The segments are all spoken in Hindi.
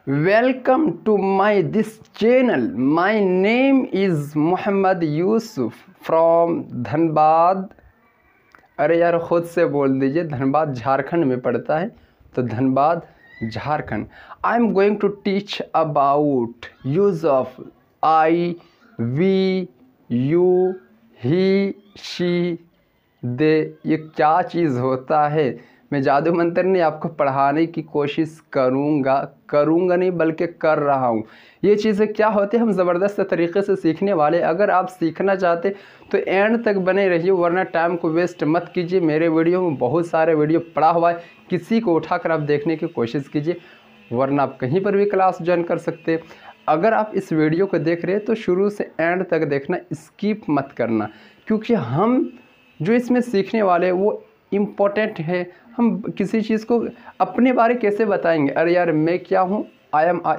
Welcome to my this channel. My name is Mohammad Yusuf from Dhanbad. अरे यार खुद से बोल दीजिए, धनबाद झारखंड में पड़ता है, तो Dhanbad Jharkhand. I am going to teach about use of I, we, you, he, she, they. ये क्या चीज़ होता है, मैं जादू मंत्र नहीं आपको पढ़ाने की कोशिश करूँगा नहीं बल्कि कर रहा हूँ। ये चीज़ें क्या होती है, हम ज़बरदस्त तरीके से सीखने वाले। अगर आप सीखना चाहते तो एंड तक बने रहिए, वरना टाइम को वेस्ट मत कीजिए। मेरे वीडियो में बहुत सारे वीडियो पड़ा हुआ है, किसी को उठाकर आप देखने की कोशिश कीजिए, वरना आप कहीं पर भी क्लास ज्वाइन कर सकते हैं। अगर आप इस वीडियो को देख रहे हैं तो शुरू से एंड तक देखना, स्किप मत करना, क्योंकि हम जो इसमें सीखने वाले हैं वो इम्पोर्टेंट है। हम किसी चीज़ को अपने बारे कैसे बताएंगे, अरे यार मैं क्या हूँ, I am a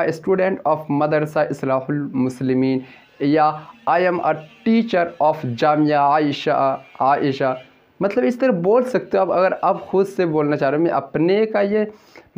student of Madrasa Islahul Muslimeen, या I am a teacher of Jamia Ayesha. मतलब इस तरह बोल सकते हो आप, अगर आप खुद से बोलना चाह रहे हो। मैं अपने का ये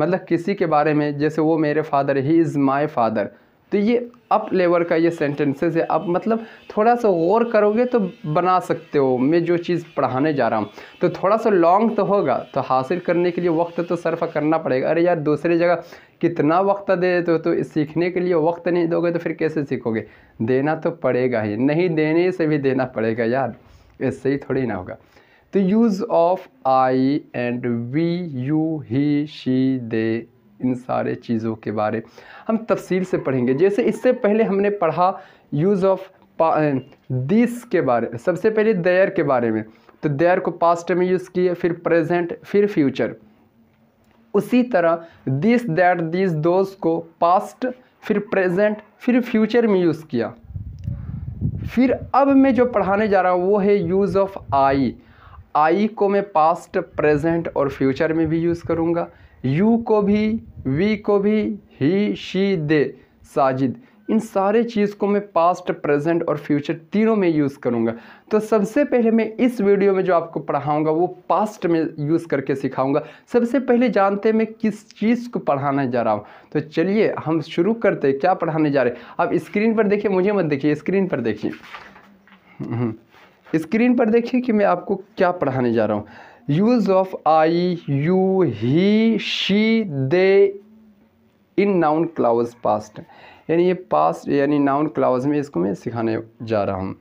मतलब किसी के बारे में, जैसे वो मेरे father, he is my father, तो ये अप लेवल का ये सेंटेंसेस है। अब मतलब थोड़ा सा गौर करोगे तो बना सकते हो। मैं जो चीज़ पढ़ाने जा रहा हूँ तो थोड़ा सा लॉन्ग तो होगा, तो हासिल करने के लिए वक्त तो सर्फ करना पड़ेगा। अरे यार दूसरी जगह कितना वक्त दे तो सीखने के लिए वक्त नहीं दोगे तो फिर कैसे सीखोगे। देना तो पड़ेगा ही, नहीं देने से भी देना पड़ेगा यार, इससे ही थोड़ी ना होगा। तो use of I and we, you, he, she, they, इन सारे चीज़ों के बारे हम तफसील से पढ़ेंगे। जैसे इससे पहले हमने पढ़ा यूज़ ऑफ दिस के बारे, सबसे पहले देयर के बारे में, तो देयर को पास्ट में यूज़ किए, फिर प्रेजेंट, फिर फ्यूचर। उसी तरह दिस, दैट, दिस, दोस को पास्ट, फिर प्रेजेंट, फिर फ्यूचर में यूज़ किया। फिर अब मैं जो पढ़ाने जा रहा हूँ वो है यूज़ ऑफ आई। आई को मैं पास्ट, प्रेजेंट और फ्यूचर में भी यूज़ करूँगा। यू को भी, वी को भी, ही, शी, दे, साजिद, इन सारे चीज़ को मैं पास्ट, प्रेजेंट और फ्यूचर तीनों में यूज़ करूँगा। तो सबसे पहले मैं इस वीडियो में जो आपको पढ़ाऊँगा वो पास्ट में यूज़ करके सिखाऊँगा। सबसे पहले जानते हैं मैं किस चीज़ को पढ़ाने जा रहा हूँ, तो चलिए हम शुरू करते हैं। क्या पढ़ाने जा रहे हैं आप स्क्रीन पर देखिए, मुझे मत देखिए, स्क्रीन पर देखिए। स्क्रीन पर देखिए कि मैं आपको क्या पढ़ाने जा रहा हूँ। Use of I, you, he, she, they in noun clause past, यानी ये पास्ट यानी नाउन क्लाउज में इसको मैं सिखाने जा रहा हूँ।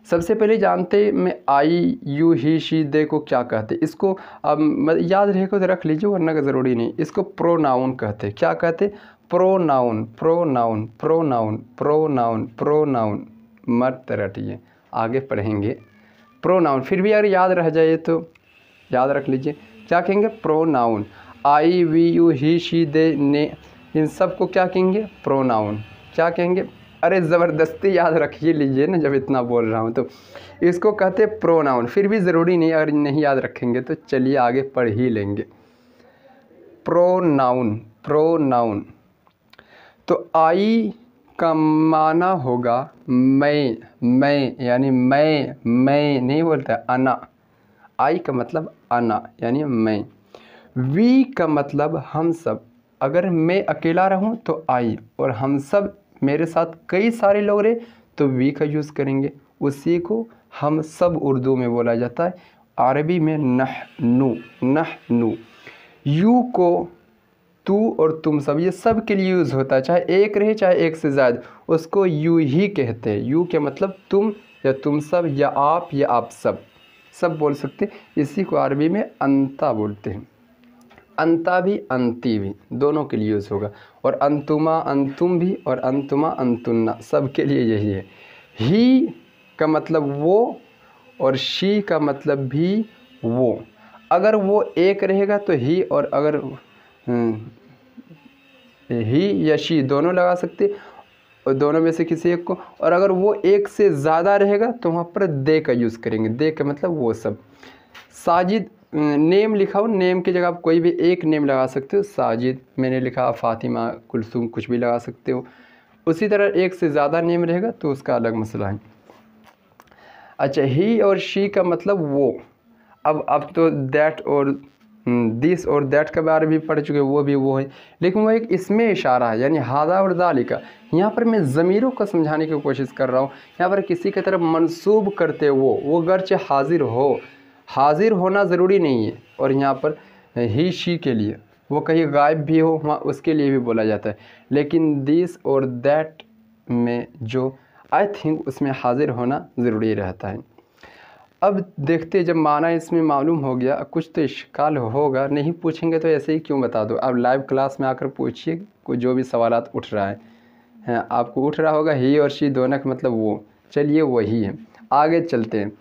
सबसे पहले जानते मैं आई, यू, ही, शी, दे को क्या कहते। इसको अब याद रहेगा तो रख लीजिए, वरना का ज़रूरी नहीं। इसको प्रोनाउन कहते। क्या कहते? Pronoun, pronoun, pronoun, pronoun, pronoun. मत रटिए, आगे पढ़ेंगे। प्रोनाउन फिर भी अगर याद रह जाए तो याद रख लीजिए। क्या कहेंगे? Pronoun. I, we, you, he, she, they, ने, इन सब को क्या कहेंगे? प्रोनाउन। क्या कहेंगे? अरे ज़बरदस्ती याद रखिए लीजिए ना, जब इतना बोल रहा हूँ तो इसको कहते प्रोनाउन। फिर भी ज़रूरी नहीं, अगर नहीं याद रखेंगे तो चलिए आगे पढ़ ही लेंगे। प्रोनाउन, प्रोनाउन तो आई का माना होगा मैं, यानी मैं नहीं बोलता अना। आई का मतलब अना यानी मैं। वी का मतलब हम सब। अगर मैं अकेला रहूं तो आई, और हम सब मेरे साथ कई सारे लोग रहे तो वी का यूज़ करेंगे। उसी को हम सब उर्दू में बोला जाता है, अरबी में नहनु। यू को तू और तुम सब, ये सब के लिए यूज़ होता है, चाहे एक रहे चाहे एक से ज़्यादा, उसको यू ही कहते हैं। यू के मतलब तुम या तुम सब या आप या आप सब बोल सकते। इसी को अरबी में अंता बोलते हैं। अंता भी अंती भी दोनों के लिए यूज़ होगा, और अंतुमा अंतुम भी और अंतुमा अंतुन्ना सब के लिए यही है। ही का मतलब वो और शी का मतलब भी वो। अगर वो एक रहेगा तो ही, और अगर ही या शी दोनों लगा सकते, और दोनों में से किसी एक को। और अगर वो एक से ज़्यादा रहेगा तो वहाँ पर दे का यूज़ करेंगे। दे का मतलब वो सब। साजिद, नेम लिखा हो, नेम की जगह आप कोई भी एक नेम लगा सकते हो। साजिद मैंने लिखा, फ़ातिमा, कुलसूम, कुछ भी लगा सकते हो। उसी तरह एक से ज़्यादा नेम रहेगा तो उसका अलग मसला है। अच्छा, ही और शी का मतलब वो। अब तो दैट और दिस और दैट के बारे में भी पढ़ चुके, वो भी वो है, लेकिन वो एक इसमें इशारा है, यानी हादा और दालिका। यहाँ पर मैं ज़मीरों को समझाने की कोशिश कर रहा हूँ। यहाँ पर किसी की तरफ मंसूब करते वो गर्चे हाजिर हो, हाजिर होना ज़रूरी नहीं है। और यहाँ पर ही शी के लिए वो कहीं गायब भी हो, वहाँ उसके लिए भी बोला जाता है। लेकिन दिस और दैट में जो आई थिंक उसमें हाजिर होना ज़रूरी रहता है। अब देखते, जब माना इसमें मालूम हो गया, कुछ तो इश्काल होगा, नहीं पूछेंगे तो ऐसे ही क्यों बता दो। अब लाइव क्लास में आकर पूछिए, कोई जो भी सवालात उठ रहा है आपको उठ रहा होगा, ही और शी दोनों का मतलब वो, चलिए वही है। आगे चलते हैं।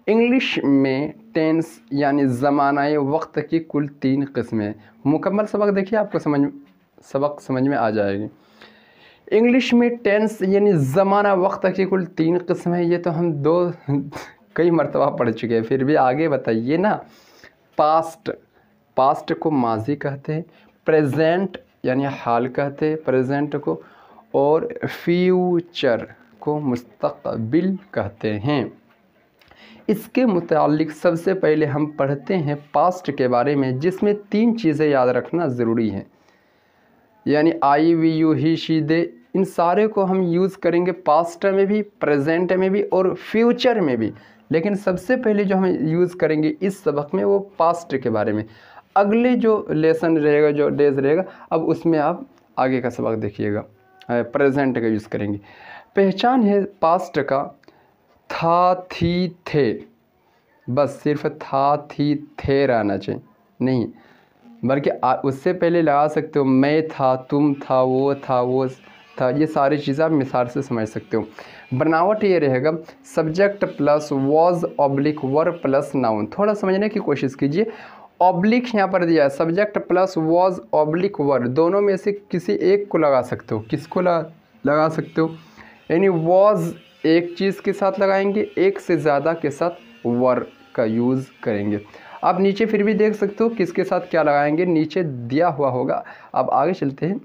इंग्लिश में टेंस यानी ज़मानाए वक्त की कुल 3 किस्में। मुकम्मल सबक देखिए, आपको सबक समझ में आ जाएगी। इंग्लिश में टेंस यानी ज़माना वक्त की कुल 3 किस्म है। ये तो हम कई मरतबा पढ़ चुके हैं, फिर भी आगे बताइए ना। पास्ट को माजी कहते हैं, प्रेजेंट यानी हाल कहते हैं प्रेजेंट को, और फ्यूचर को मुस्तकबिल कहते हैं। इसके मुतालिक सबसे पहले हम पढ़ते हैं पास्ट के बारे में, जिसमें 3 चीज़ें याद रखना ज़रूरी है, यानी आई, we, you, he, she, they. इन सारे को हम यूज़ करेंगे पास्ट में भी, प्रेजेंट में भी और फ्यूचर में भी। लेकिन सबसे पहले जो हम यूज़ करेंगे इस सबक में वो पास्ट के बारे में। अगले जो लेसन रहेगा, जो डेज रहेगा, अब उसमें आप आगे का सबक देखिएगा, प्रेजेंट का यूज़ करेंगे। पहचान है पास्ट का, था, थी, थे, बस सिर्फ था, थी, थे रहना चाहिए, नहीं बल्कि उससे पहले लगा सकते हो मैं था, तुम था, वो था, ये सारी चीज़ें आप मिसाल से समझ सकते हो। बनावट ये रहेगा subject plus was oblique verb plus noun. थोड़ा समझने की कोशिश कीजिए। ऑब्लिक यहाँ पर दिया है, subject plus was oblique verb, दोनों में से किसी एक को लगा सकते हो। किसको लगा सकते हो? यानी वॉज एक चीज़ के साथ लगाएंगे, एक से ज़्यादा के साथ वर्ब का यूज़ करेंगे। आप नीचे फिर भी देख सकते हो किसके साथ क्या लगाएंगे, नीचे दिया हुआ होगा। अब आगे चलते हैं।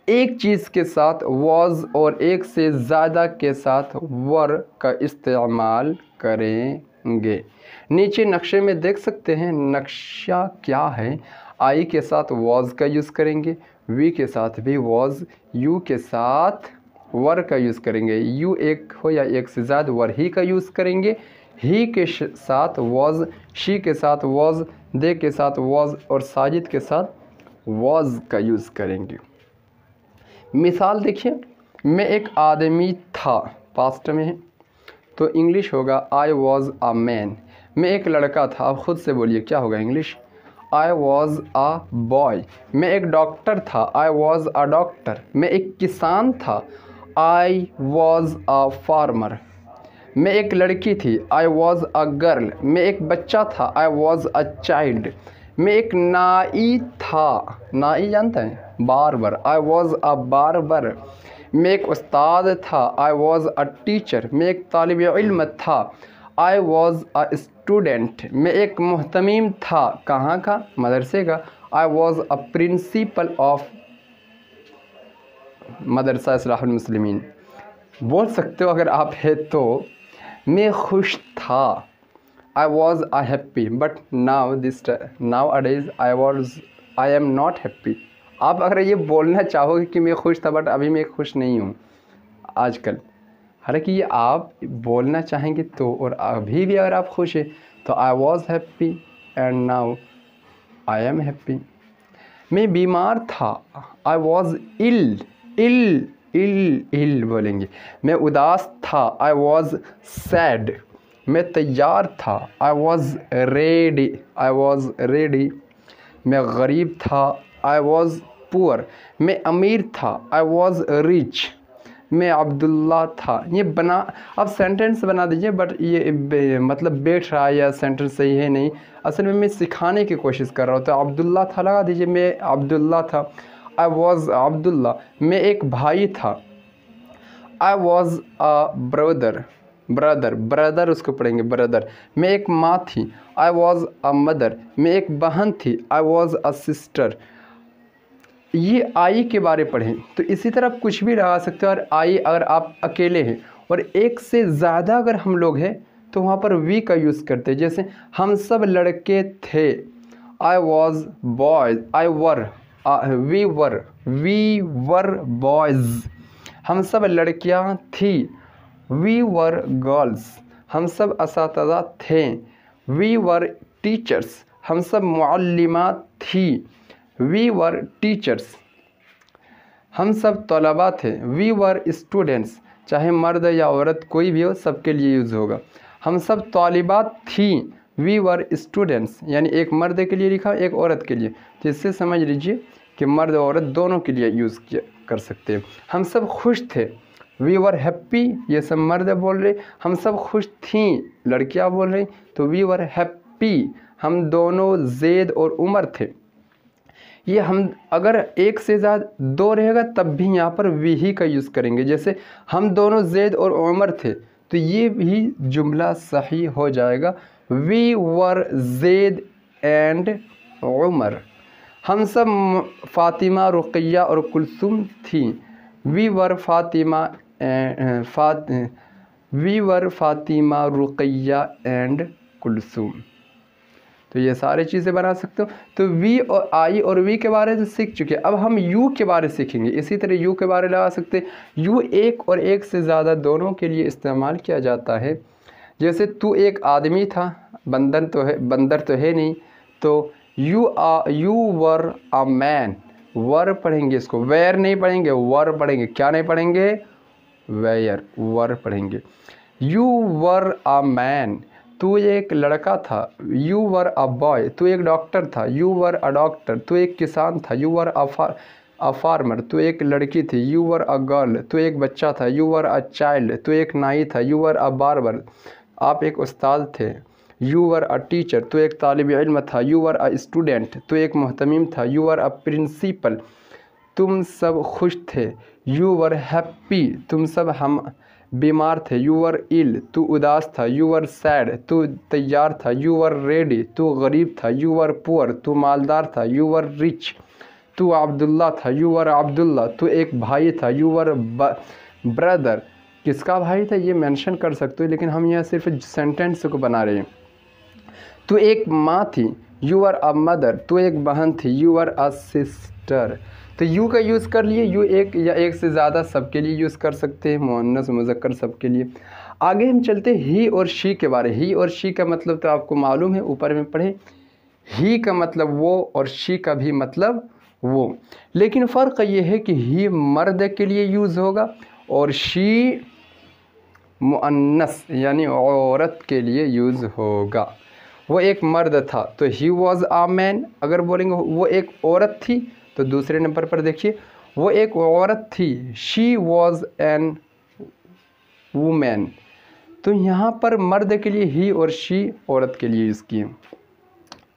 एक चीज़ के साथ वॉज और एक से ज़्यादा के साथ वर का इस्तेमाल करेंगे। नीचे नक्शे में देख सकते हैं नक्शा क्या है। आई के साथ वॉज का यूज़ करेंगे, वी के साथ भी वॉज, यू के साथ वर का यूज़ करेंगे, यू एक हो या एक से ज़्यादा वर ही का यूज़ करेंगे, ही के साथ वॉज, शी के साथ वॉज, दे के साथ वॉज और साजिद के साथ वॉज का यूज़ करेंगे। मिसाल देखिए, मैं एक आदमी था, पास्ट में है तो इंग्लिश होगा आई वॉज अ मैन। मैं एक लड़का था, आप खुद से बोलिए क्या होगा English, I was a boy. मैं एक डॉक्टर था, आई वॉज अ डॉक्टर। मैं एक किसान था, आई वॉज अ फार्मर। मैं एक लड़की थी, आई वॉज अ गर्ल। मैं एक बच्चा था, आई वॉज अ चाइल्ड। मैं एक नाई था, नाई जानते हैं, barber, I was a barber. मैं एक उस्ताद था, आई वॉज अ टीचर। मैं एक तालिब इल्म था, आई वॉज अ स्टूडेंट। मैं एक मुहतमीम था, कहाँ का, मदरसे का, I was a principal of Madrasa Islahul Muslimeen. बोल सकते हो अगर आप है तो। मैं खुश था, आई was a happy, but now अडेज आई एम नॉट हैप्पी। आप अगर ये बोलना चाहोगे कि मैं खुश था बट अभी मैं खुश नहीं हूँ आजकल, हालांकि ये आप बोलना चाहेंगे तो, और अभी भी अगर आप खुश हैं तो I was happy and now I am happy. मैं बीमार था, आई वॉज इल बोलेंगे। मैं उदास था, आई वॉज सैड। मैं तैयार था, आई वॉज रेडी। मैं गरीब था, आई वॉज पुअर। मैं अमीर था, आई वॉज रिच। मैं अब्दुल्ला था। ये बना, अब सेंटेंस बना दीजिए, बट ये मतलब बैठ रहा है या सेंटेंस सही है नहीं। असल में मैं सिखाने की कोशिश कर रहा हूँ, तो अब्दुल्ला था लगा दीजिए, मैं अब्दुल्ला था, आई वॉज अब्दुल्ला। मैं एक भाई था, आई वॉज अ ब्रदर उसको पढ़ेंगे ब्रदर। मैं एक माँ थी, आई वॉज अ मदर। मैं एक बहन थी, आई वॉज अ सिस्टर। ये आई के बारे पढ़ें तो इसी तरह कुछ भी लगा सकते हो। और आई अगर आप अकेले हैं और एक से ज़्यादा अगर हम लोग हैं तो वहाँ पर वी का यूज़ करते हैं। जैसे हम सब लड़के थे, I was boys, I were, we were boys, हम सब लड़कियां थी। वी वर गर्ल्स, हम सब असातिज़ा थे। वी वर टीचर्स, हम सब मुअल्लिमात थी। वी वर टीचर्स, हम सब तलबा थे। वी वर स्टूडेंट्स, चाहे मर्द या औरत कोई भी हो सबके लिए यूज़ होगा। हम सब तालिबात थी। वी वर स्टूडेंट्स, यानी एक मर्द के लिए लिखा एक औरत के लिए, तो इससे समझ लीजिए कि मर्द और औरत दोनों के लिए यूज़ किया कर सकते हैं। हम सब खुश थे। वी वर हैप्पी, ये सब मर्द बोल रहे। हम सब खुश थीं, लड़कियां बोल रही, तो वी वर हैप्पी, हम दोनों ज़ैद और उमर थे। ये हम अगर एक से ज़्यादा दो रहेगा तब भी यहाँ पर वी ही का यूज़ करेंगे। जैसे हम दोनों ज़ैद और उमर थे, तो ये भी जुमला सही हो जाएगा। We were Zaid and Umar. हम सब फ़ातिमा, रुक़ैया और कुलसूम थी। We were Fatima Ruqaiya and Kulsoom. तो ये सारी चीज़ें बना सकते हो। तो वी और आई और वी के बारे में सीख चुके हैं। अब हम यू के बारे सीखेंगे। इसी तरह यू के बारे लगा सकते हैं। यू एक और एक से ज़्यादा दोनों के लिए इस्तेमाल किया जाता है। जैसे तू एक आदमी था, बंदर तो है नहीं, तो यू वर अ मैन। वर पढ़ेंगे इसको, वेयर नहीं पढ़ेंगे, वर पढ़ेंगे। क्या नहीं पढ़ेंगे? वेयर, वर पढ़ेंगे। यू वर अ मैन, तू एक लड़का था। यू वर अ बॉय, तू एक डॉक्टर था। यू वर अ डॉक्टर, तू एक किसान था। यू वर अ फार्मर, तू एक लड़की थी। यू वर अ गर्ल, तू एक बच्चा था। यू वर अ चाइल्ड, तू एक नाई था। यू वर अ बार्बर, आप एक उस्ताद थे। यू वर अ टीचर, तू एक तालिब इल्म था। यू वर अ स्टूडेंट, तू एक मुहतमिम था। यू वर अ प्रिंसिपल, तुम सब खुश थे। यू वर हैप्पी, तुम सब हम बीमार थे। यू वर इल, तू उदास था। यू वर सैड, तू तैयार था। यू वर रेडी, तू गरीब था। यू वर पुअर, तू मालदार था। यू वर रिच, तू अब्दुल्ला था। यू वर अब्दुल्ला, तू एक भाई था। यू वर ब्रदर, किसका भाई था ये मेंशन कर सकते हो, लेकिन हम यहाँ सिर्फ सेंटेंस को बना रहे हैं। तू एक माँ थी। यू वर अ मदर, तू एक बहन थी। You were a sister. तो यू का यूज़ कर लिए। यू एक या एक से ज़्यादा सबके लिए यूज़ कर सकते हैं, मुअन्नस मुज़क्कर सबके लिए। आगे हम चलते ही और शी के बारे। ही और शी का मतलब तो आपको मालूम है, ऊपर में पढ़े। ही का मतलब वो और शी का भी मतलब वो, लेकिन फ़र्क ये है कि ही मर्द के लिए यूज़ होगा और शी मुअन्नस यानी औरत के लिए यूज़ होगा। वो एक मर्द था तो ही वॉज आ मैन। अगर बोलेंगे वो एक औरत थी तो दूसरे नंबर पर देखिए वो एक औरत थी, शी वॉज एन वुमेन। तो यहाँ पर मर्द के लिए ही और शी, औरत के लिए यूज़ किए।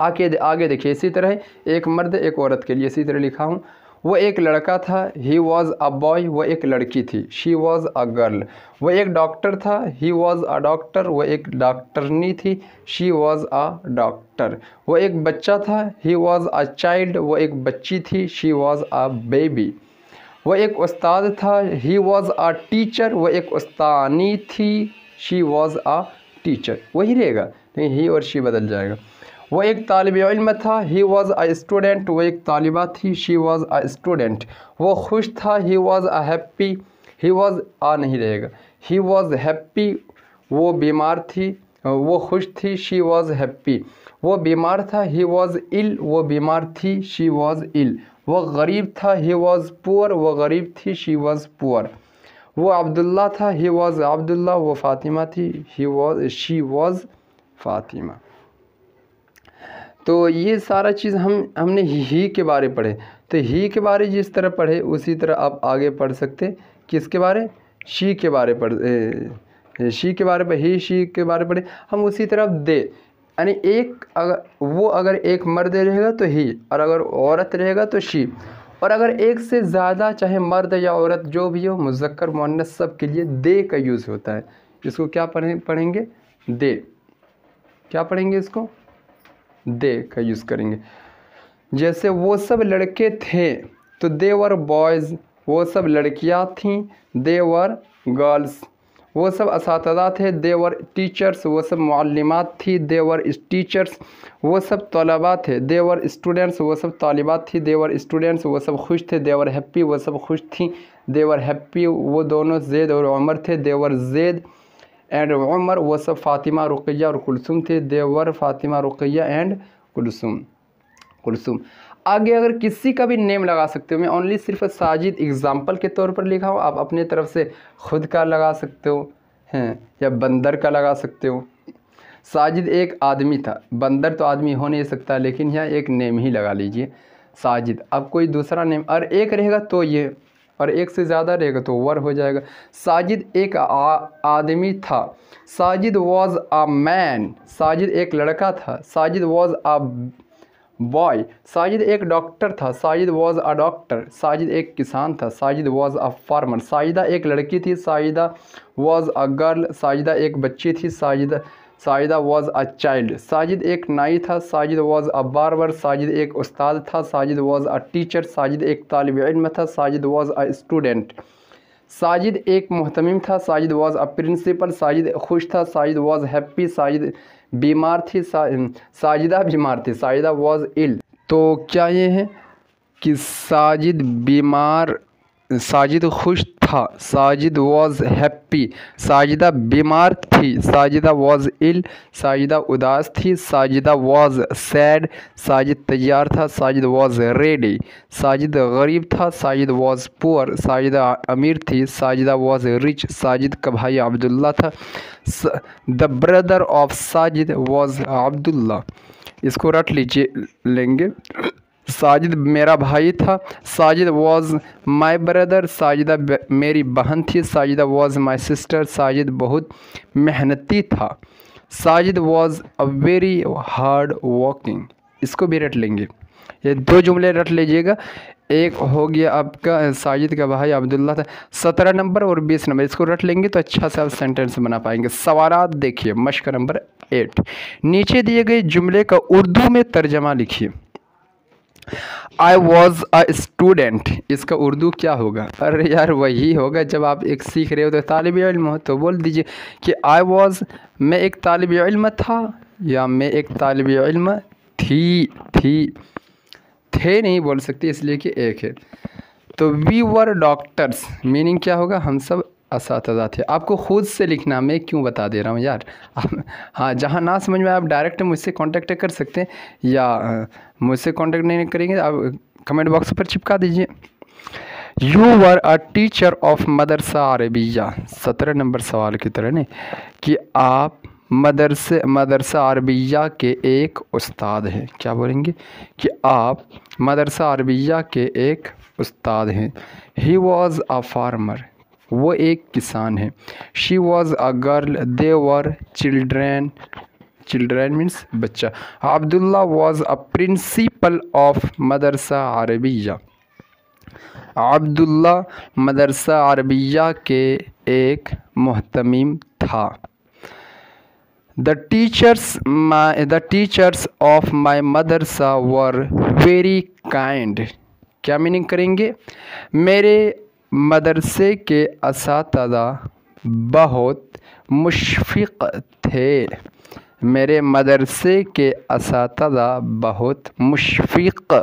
आगे देखिए इसी तरह एक मर्द एक औरत के लिए इसी तरह लिखा हूँ। वो एक लड़का था, ही वॉज अ बॉय। वो एक लड़की थी, शी वॉज अ गर्ल। वो एक डॉक्टर था, ही वॉज अ डॉक्टर। वो एक डॉक्टरनी थी, शी वॉज अ डॉक्टर। वो एक बच्चा था, ही वॉज अ चाइल्ड। वो एक बच्ची थी, शी वॉज अ बेबी। वो एक उस्ताद था, ही वॉज अ टीचर। वो एक उस्तानी थी, शी वॉज अ टीचर। वही रहेगा, लेकिन ही और शी बदल जाएगा। वो एक तालिब इल्म था, ही वॉज अ स्टूडेंट। वो एक तालिबा थी, शी वॉज अ स्टूडेंट। वो खुश था, he was a happy. He was आ नहीं रहेगा, ही वॉज हैप्पी। वो बीमार थी, वो खुश थी, शी वॉज हैप्पी। वो बीमार था, ही वॉज इल। वो बीमार थी, शी वॉज इल। वो गरीब था, ही वॉज पुअर। वो गरीब थी, शी वॉज पुअर। वो अब्दुल्ला था, ही वॉज अब्दुल्ला। वो फ़ातिमा थी, शी वॉज फ़ातिमा। तो ये सारा चीज़ हमने ही के बारे पढ़े। तो ही के बारे जिस तरह पढ़े उसी तरह आप आगे पढ़ सकते। किसके बारे? शी के बारे शी के बारे पर ही, शी के बारे पढ़े हम। उसी तरह दे, यानी एक अगर एक मर्द रहेगा तो ही, और अगर औरत रहेगा तो शी। और अगर एक से ज़्यादा चाहे मर्द या औरत जो भी हो, मुज़क्कर मुअन्नस सब के लिए दे का यूज़ होता है। इसको क्या पढ़ेंगे? दे। क्या पढ़ेंगे इसको? दे का यूज़ करेंगे। जैसे वो सब लड़के थे तो दे वर बॉयज़। वो सब लड़कियां थीं, दे वर गर्ल्स। वो सब असातिज़ा थे। देवर टीचर्स, वो सब मुअल्लिमात थी। देवर टीचर्स, वो सब तलबा थे। देवर स्टूडेंट्स, वो सब तालिबात थी। देवर स्टूडेंट्स, वो सब खुश थे। देवर हैप्पी, वो सब खुश थी। देवर हैप्पी, वो दोनों ज़ैद और उमर थे। देवर ज़ैद एंड उमर, वो सब फ़ातिमा, रुक़ैया और कुलसुम थे। देवर फ़ातिमा, रुक़ैया एंड कुलसुम। आगे अगर किसी का भी नेम लगा सकते हो, मैं ओनली सिर्फ साजिद एग्ज़ाम्पल के तौर पर लिखा हूँ, आप अपने तरफ से ख़ुद का लगा सकते हो हैं या बंदर का लगा सकते हो। साजिद एक आदमी था, बंदर तो आदमी हो नहीं सकता, लेकिन यहाँ एक नेम ही लगा लीजिए साजिद। अब कोई दूसरा नेम और एक रहेगा तो ये, और एक से ज़्यादा रहेगा तो वर हो जाएगा। साजिद एक आदमी था। Sajid was a man, Sajid एक लड़का था। Sajid was a boy, Sajid एक डॉक्टर था। Sajid was a doctor, Sajid एक किसान था। Sajid was a farmer, Sajida एक लड़की थी। Sajida was a girl, Sajida एक बच्ची थी। Sajida was a child, Sajid एक नाई था। Sajid was a barber, Sajid एक उस्ताद था। Sajid was a teacher, Sajid एक तालिब इल्म था। Sajid was a student, Sajid एक मुहतमिम था। Sajid was a principal, Sajid खुश था। साजिद वॉज हैप्पी, साजिद बीमार थी। साजिदा बीमार थी। Sajida was ill. तो क्या ये है कि साजिद बीमार, साजिद खुश था। साजिद वॉज हैप्पी, साजिदा बीमार थी। साजिदा वॉज इल, साजिदा उदास थी। साजिदा वॉज सैड, साजिद तैयार था। साजिद वॉज रेडी, साजिद गरीब था। साजिद वॉज पुअर, साजिदा अमीर थी। साजिदा वॉज रिच, साजिद का भाई अब्दुल्ला था। The brother of Sajid was Abdullah. इसको रट लीजिए लेंगे। साजिद मेरा भाई था। Sajid was my brother, Sajida मेरी बहन थी। Sajida was my sister, Sajid बहुत मेहनती था। Sajid was a very hard working. इसको भी रट लेंगे, ये दो जुमले रट लीजिएगा। एक हो गया आपका साजिद का भाई अब्दुल्ला था। 17 नंबर और 20 नंबर इसको रट लेंगे तो अच्छा से आप सेंटेंस बना पाएंगे। सवालात देखिए, मश्क नंबर 8, नीचे दिए गए जुमले का उर्दू में तर्जमा लिखिए। आई वॉज अ स्टूडेंट, इसका उर्दू क्या होगा? अरे यार वही होगा जब आप एक सीख रहे हो तो तालिब इल्म हो तो बोल दीजिए कि आई वॉज, मैं एक तालिब इल्म था या मैं एक तालिब इल्म थी। थे नहीं बोल सकते इसलिए कि एक है। तो वी वर डॉक्टर्स, मीनिंग क्या होगा? हम सब असातिज़ा थे। आपको खुद से लिखना, मैं क्यों बता दे रहा हूँ यार। हाँ, जहाँ ना समझ में आप डायरेक्ट मुझसे कांटेक्ट कर सकते हैं, या मुझसे कांटेक्ट नहीं करेंगे आप कमेंट बॉक्स पर चिपका दीजिए। You were a teacher of Madrasa Arabia, 17 number सवाल की तरह नहीं कि आप मदरसा अरबिया के एक उस्ताद हैं। क्या बोलेंगे कि आप मदरसा अरबिया के एक उस्ताद हैं। ही वॉज अ फार्मर, वो एक किसान है। She was a girl, they were children means बच्चा। Abdullah was a principal of Madrasa Arabia, Abdullah Madrasa Arabia के एक मुहतमिम था। The teachers of my madrasa were very kind. क्या मीनिंग करेंगे? मेरे मदरसे के असातिज़ा बहुत मुशफ़िक़ थे। मेरे मदरसे के असातिज़ा बहुत मुशफ़िक़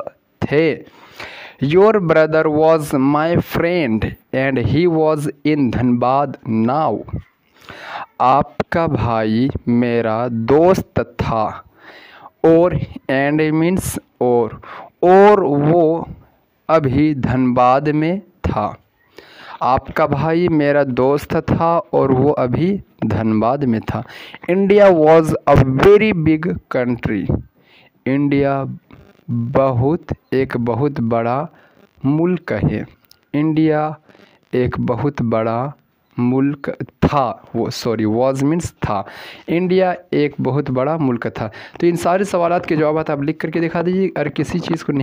थे। Your brother was my friend and he was in Dhanbad now. आपका भाई मेरा दोस्त था। और एंड मीन्स और वो अभी धनबाद में था। आपका भाई मेरा दोस्त था और वो अभी धनबाद में था। India was a very big country, India एक बहुत बड़ा मुल्क है। इंडिया एक बहुत बड़ा मुल्क था, वॉज मीन्स था। इंडिया एक बहुत बड़ा मुल्क था। तो इन सारे सवालात के जवाब आप लिख करके दिखा दीजिए। अगर किसी चीज़ को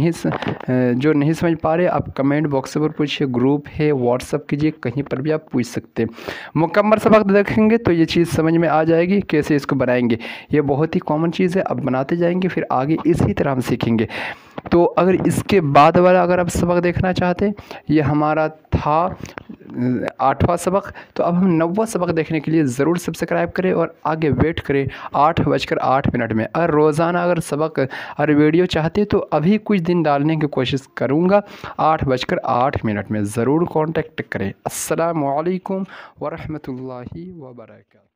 जो नहीं समझ पा रहे आप कमेंट बॉक्स पर पूछिए, ग्रुप है, व्हाट्सअप कीजिए, कहीं पर भी आप पूछ सकते हैं। मुकम्मल सबक देखेंगे तो ये चीज़ समझ में आ जाएगी कैसे इसको बनाएंगे। ये बहुत ही कॉमन चीज़ है, अब बनाते जाएंगे फिर आगे इसी तरह हम सीखेंगे। तो अगर इसके बाद वाला अगर आप सबक देखना चाहते हैं, ये हमारा था 8वां सबक, तो अब हम 9वां सबक देखने के लिए ज़रूर सब्सक्राइब करें और आगे वेट करें 8:08 में। और रोज़ाना अगर सबक और वीडियो चाहते तो अभी कुछ दिन डालने की कोशिश करूँगा 8:08 में। ज़रूर कांटेक्ट करें। अस्सलामु अलैकुम वरहमतुल्लाहि वबरकातुहू।